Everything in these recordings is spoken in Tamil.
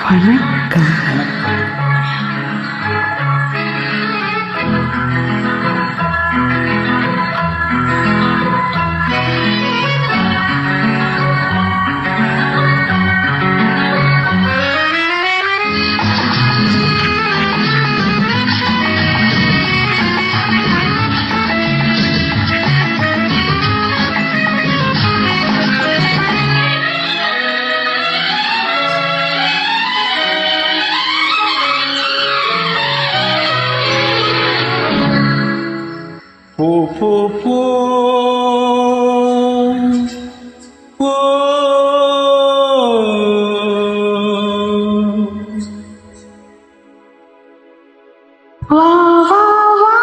வணக்கம். போ போ போ போ வா வா வா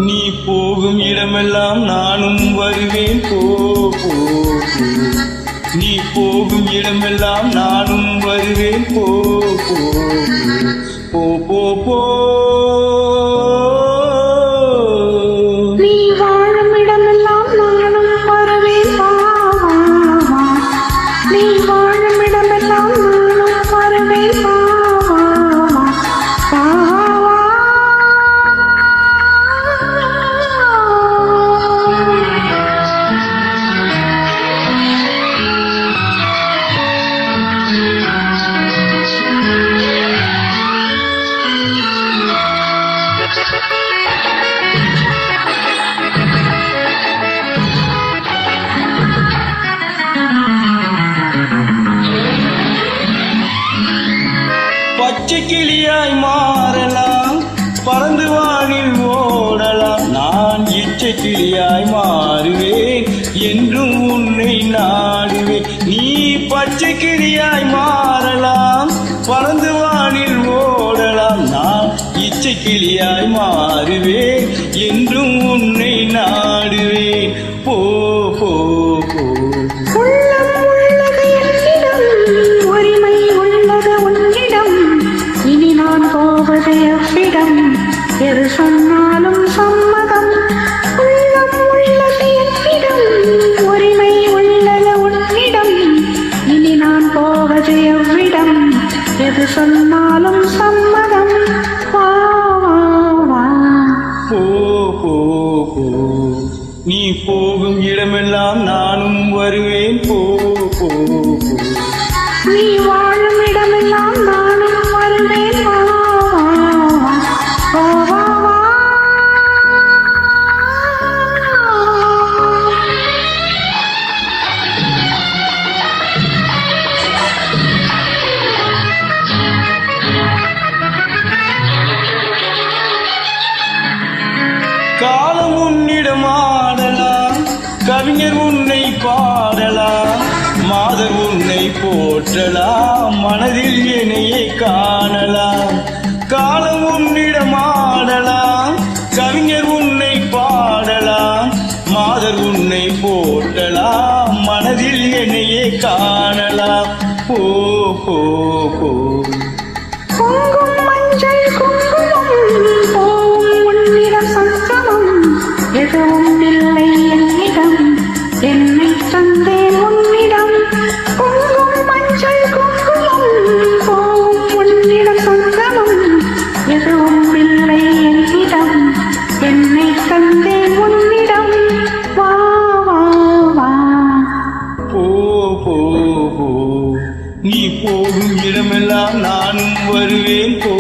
நீ போகும் இடமெல்லாம் நானும் வருவேன். போ போ போ. நீ போகும் இடமெல்லாம் நானும் வருவேன். போ போ போ போ போ. நீ வாழும் இடமெல்லாம் நானும் வருவேன். வா வா வா. நீ வாழும் இடமெல்லாம் நானும் வருவேன். வா வா வா. வா வா. பச்சை கிளியாய் மாறலாம், பறந்து வானில் ஓடலாம். நான் இச்சை கிளியாய் மாறுவேன், என்றும் உன்னை நாடுவேன். நீ பச்சை கிளியாய் மாறலாம், பறந்து வானில் ஓடலாம். நான் இச்சை கிளியாய் மாறுவேன், என்றும் உன்னை நாடுவேன். போ போ போ. எது சொன்னாலும் சம்மதம். உள்ளம் உள்ளது என்னிடம், உரிமை உள்ளது உன்னிடம். இனி நான் போவது எவ்விடம், எது சொன்னாலும் சம்மதம். வா வா வா. போ போ போ. நீ போகும் இடமெல்லாம் நானும் வருவேன். போ போ போ. நீ வாழும் இடமெல்லாம் நானும் வருவேன். வா வா வா வா. காலம் உன்னிடம் ஆடலாம், கவிஞர் உன்னை பாடலாம். மாதர் உன்னை போற்றலாம், மனதில் என்னையே காணலாம். காலம் உன்னிடம் ஆடலாம், கவிஞர் உன்னை பாடலாம். மாதர் உன்னை போற்றலாம், மனதில் என்னையே காணலாம். போ போ போ. பொங்கும் மஞ்சள் குங்குமம், போவும் உன்னிடம் சங்கமம். எதுவும் இல்லை என்னிடம், என்னை தந்தேன் உன்னிடம். பொங்கும் மஞ்சள் குங்குமம், போவும் உன்னிடம் சங்கமம். எதுவும் இல்லை என்னிடம், என்னை தந்தேன் உன்னிடம். வா வா வா. போ போ போ. நீ போகும் இடமெல்லாம் நானும் வருவேன். போ